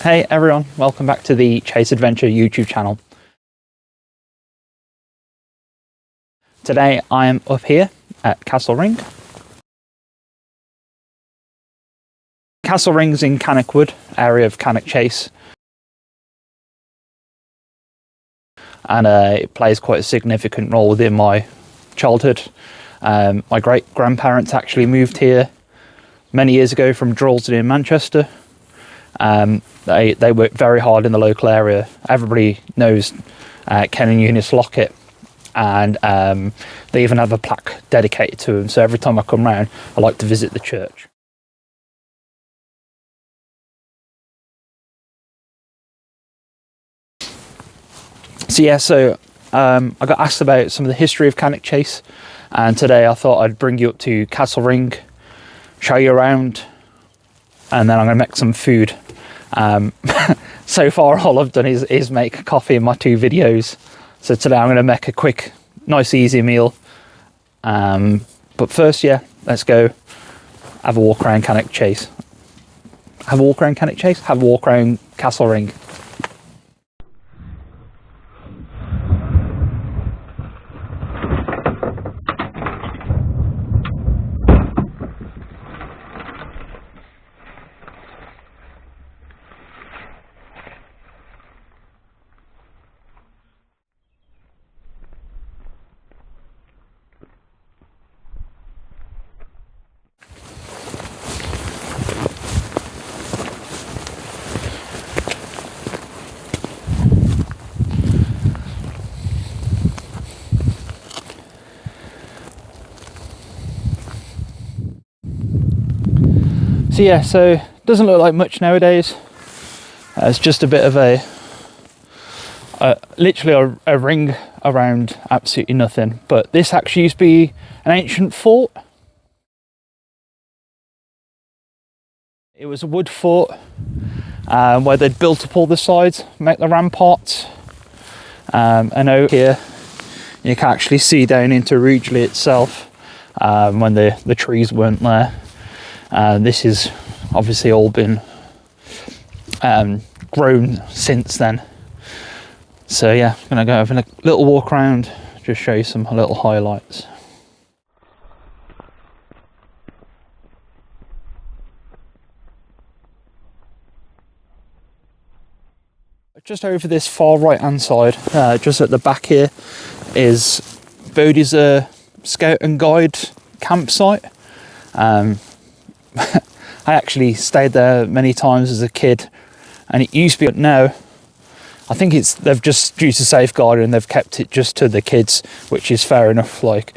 Hey everyone, welcome back to the Chase Adventure YouTube channel. Today I am up here at Castle Ring. Castle Ring's in Cannock Wood, area of Cannock Chase. And it plays quite a significant role within my childhood. My great-grandparents actually moved here many years ago from Droylsden in Manchester. They worked very hard in the local area. Everybody knows Ken and Eunice Lockett, and they even have a plaque dedicated to them. So every time I come round, I like to visit the church. So I got asked about some of the history of Cannock Chase, and today I thought I'd bring you up to Castle Ring, show you around, and then I'm going to make some food. So far all I've done is make coffee in my two videos, so today I'm going to make a quick, nice, easy meal. But first, let's go have a walk around Cannock Chase. Have a walk around Cannock Chase? Have a walk around Castle Ring. So it doesn't look like much nowadays. It's just a bit of literally a ring around absolutely nothing. But this actually used to be an ancient fort. It was a wood fort where they'd built up all the sides, make the ramparts. And out here you can actually see down into Rugeley itself when the trees weren't there. This has obviously all been grown since then. So I'm gonna go have a little walk around, just show you some little highlights. Just over this far right hand side, just at the back here, is Bodie's Scout and Guide campsite. I actually stayed there many times as a kid, and it used to be, but now I think they've just, due to safeguarding, they've kept it just to the kids, which is fair enough. Like,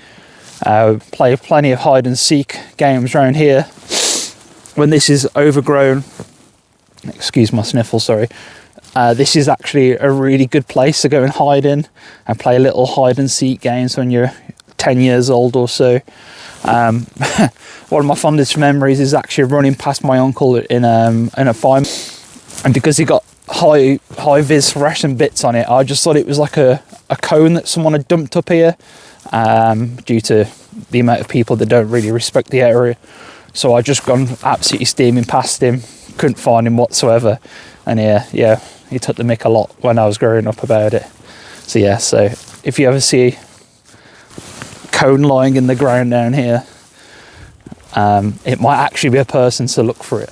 play plenty of hide and seek games around here. When this is overgrown, excuse my sniffle, sorry, this is actually a really good place to go and hide in and play little hide and seek games when you're 10 years old or so. One of my fondest memories is actually running past my uncle in a fire, and because he got high vis fluorescent bits on it, I just thought it was like a cone that someone had dumped up here, due to the amount of people that don't really respect the area. So I just gone absolutely steaming past him, couldn't find him whatsoever, and he took the mick a lot when I was growing up about it. So if you ever see cone lying in the ground down here, it might actually be a person, so look for it.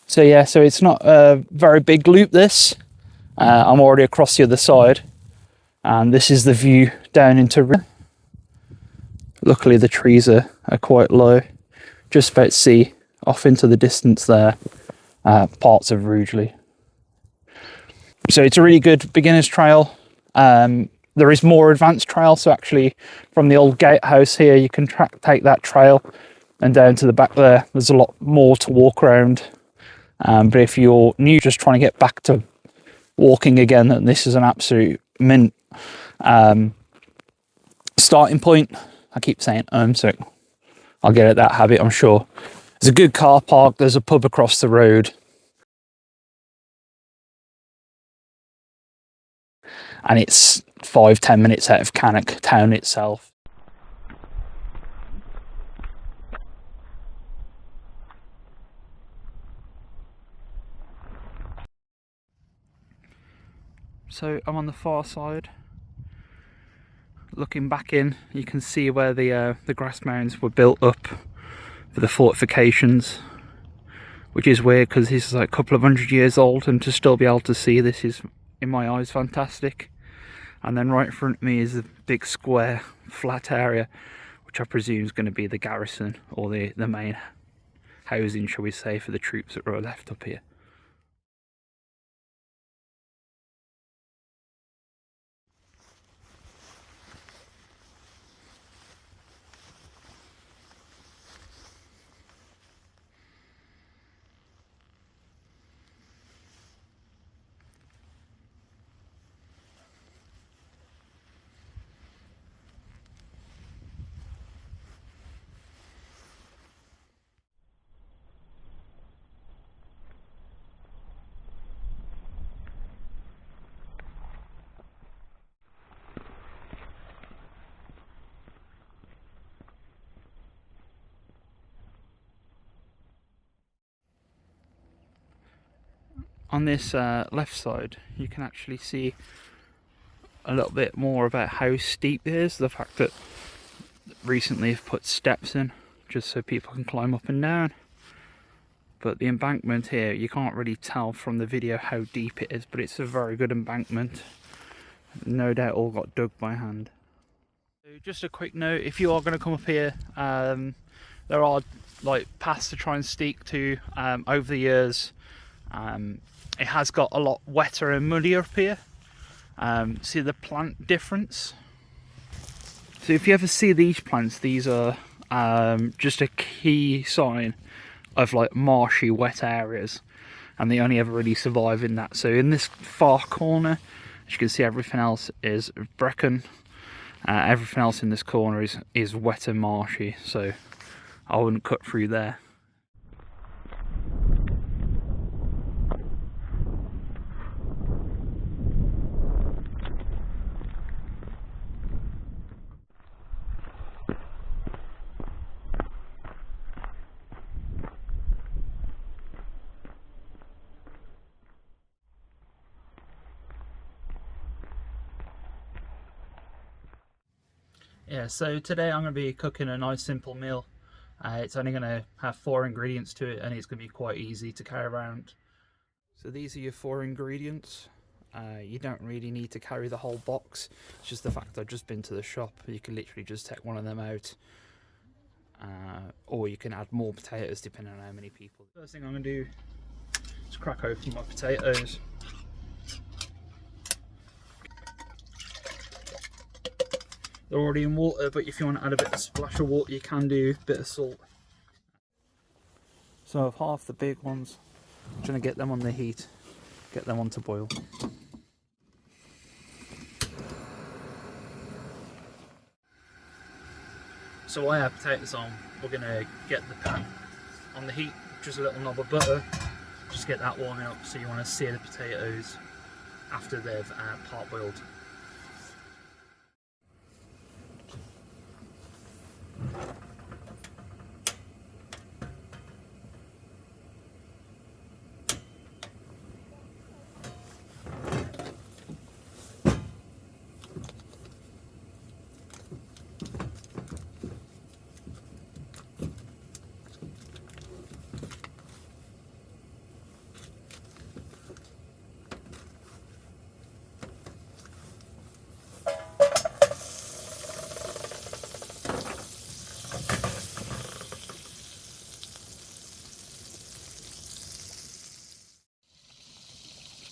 So it's not a very big loop, this. I'm already across the other side, and this is the view down into. Luckily the trees are quite low, just about to see off into the distance there parts of Rugeley. So it's a really good beginner's trail. There is more advanced trail, so actually from the old gatehouse here you can take that trail and down to the back there's a lot more to walk around. But if you're new, just trying to get back to walking again, then this is an absolute mint starting point. I keep saying so I'll get at that habit, I'm sure. There's a good car park, there's a pub across the road. And it's 5-10 minutes out of Cannock town itself. So I'm on the far side. Looking back in, you can see where the grass mounds were built up for the fortifications, which is weird because this is like a couple of 100 years old, and to still be able to see this is, in my eyes, fantastic. And then right in front of me is a big square flat area, which I presume is going to be the garrison, or the main housing, shall we say, for the troops that were left up here. On this left side, you can actually see a little bit more about how steep it is. The fact that recently have put steps in just so people can climb up and down. But the embankment here, you can't really tell from the video how deep it is, but it's a very good embankment. No doubt all got dug by hand. So just a quick note, if you are going to come up here, there are like paths to try and stick to over the years. It has got a lot wetter and muddier up here. See the plant difference? So if you ever see these plants, these are just a key sign of like marshy, wet areas, and they only ever really survive in that. So in this far corner, as you can see, everything else is bracken. Everything else in this corner is wet and marshy, so I wouldn't cut through there. Yeah, so today I'm going to be cooking a nice simple meal. It's only going to have 4 ingredients to it, and it's going to be quite easy to carry around. So these are your 4 ingredients. You don't really need to carry the whole box. It's just the fact I've just been to the shop. You can literally just take one of them out, or you can add more potatoes depending on how many people. First thing I'm going to do is crack open my potatoes. They're already in water, but if you want to add a bit of splash of water, you can do a bit of salt. So of half the big ones, I'm trying to get them on the heat, get them on to boil. So while I have potatoes on, we're going to get the pan on the heat, just a little knob of butter, just get that warming up. So you want to sear the potatoes after they've part boiled.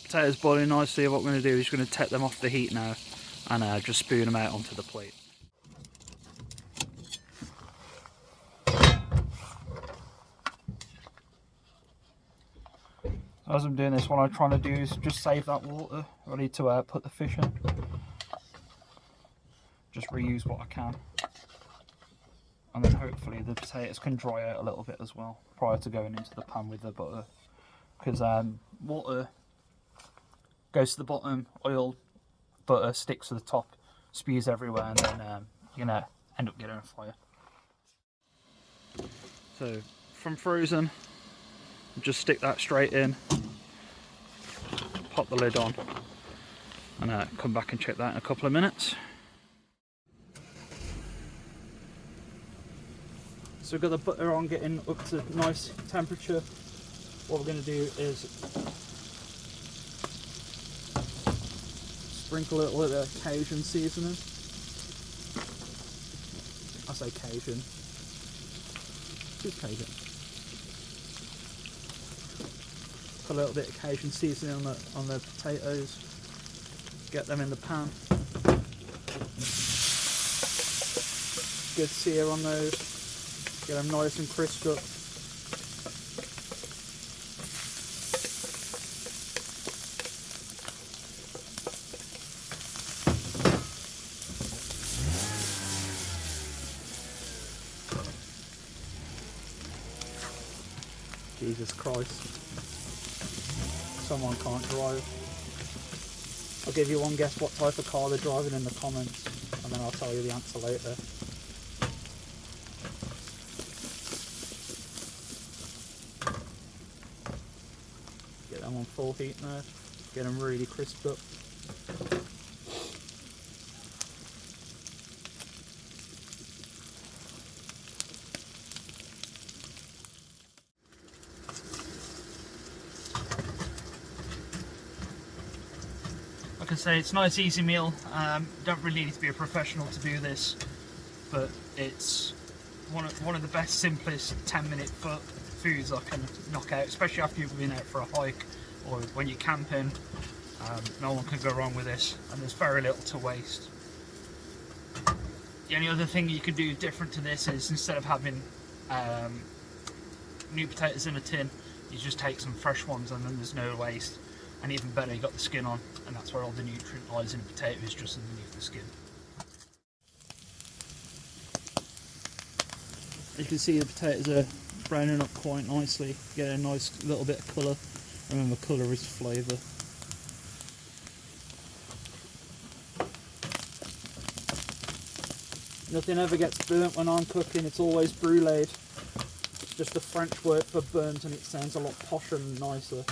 Potatoes boiling nicely. What we're going to do is going to take them off the heat now and just spoon them out onto the plate. As I'm doing this, what I'm trying to do is just save that water ready to put the fish in. Just reuse what I can, and then hopefully the potatoes can dry out a little bit as well prior to going into the pan with the butter, because water goes to the bottom, oil butter sticks to the top, spews everywhere, and then you're gonna end up getting a fire. So from frozen, just stick that straight in, pop the lid on, and come back and check that in a couple of minutes. So we've got the butter on, getting up to nice temperature. What we're going to do is sprinkle a little bit of Cajun seasoning. I say Cajun. It's Cajun. Put a little bit of Cajun seasoning on the potatoes. Get them in the pan. Good sear on those. Get them nice and crisped up. Jesus Christ. Someone can't drive. I'll give you one guess what type of car they're driving in the comments, and then I'll tell you the answer later. Get them on full heat now. Get them really crisped up. Like I say, it's a nice easy meal. Don't really need to be a professional to do this, but it's one of the best, simplest 10-minute foods I can knock out, especially after you've been out for a hike or when you're camping. No one can go wrong with this, and there's very little to waste. The only other thing you could do different to this is, instead of having new potatoes in a tin, you just take some fresh ones, and then there's no waste. And even better, you got the skin on, and that's where all the nutrient lies in a potato, is just underneath the skin. You can see the potatoes are browning up quite nicely, getting a nice little bit of colour. Remember, colour is flavour. Nothing ever gets burnt when I'm cooking, it's always bruleed. It's just a French word for burnt, and it sounds a lot posher and nicer.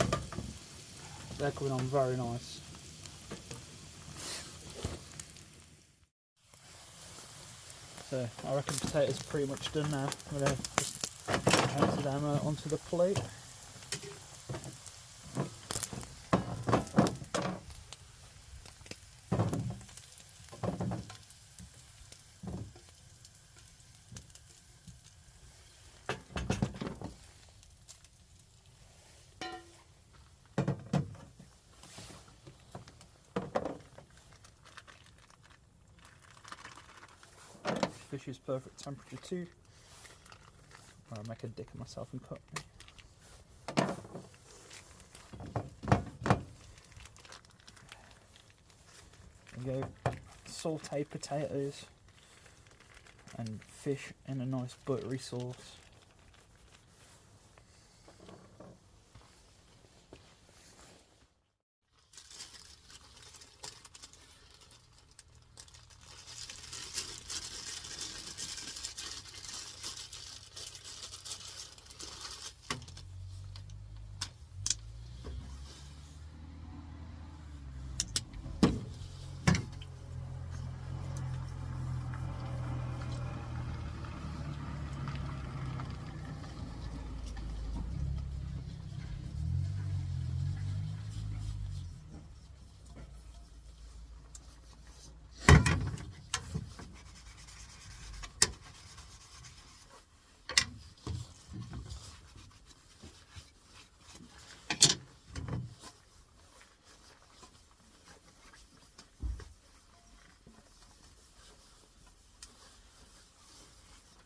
They're coming on very nice. So I reckon potatoes are pretty much done now. I'm going to just empty them onto the plate. Fish is perfect temperature too. I'll make a dick of myself and cut me. There you go. Sauteed potatoes and fish in a nice buttery sauce.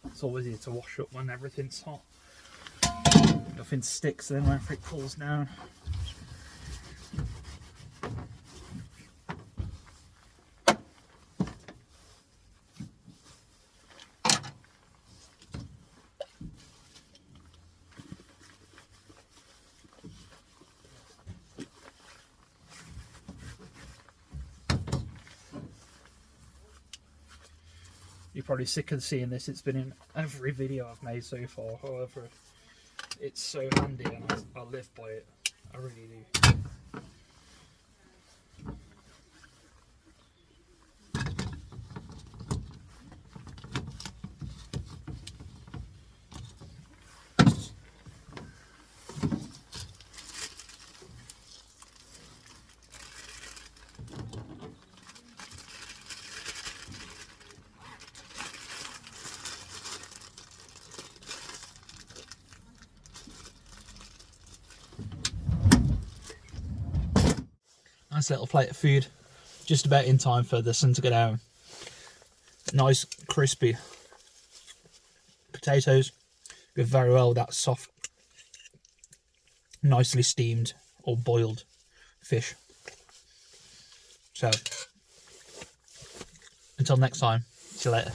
It's always easier to wash up when everything's hot. Nothing sticks then after it cools down. You're probably sick of seeing this. It's been in every video I've made so far. However, it's so handy and I live by it. I really do. Nice little plate of food, just about in time for the sun to go down. Nice crispy potatoes, go very well with that soft, nicely steamed or boiled fish. So, until next time, see you later.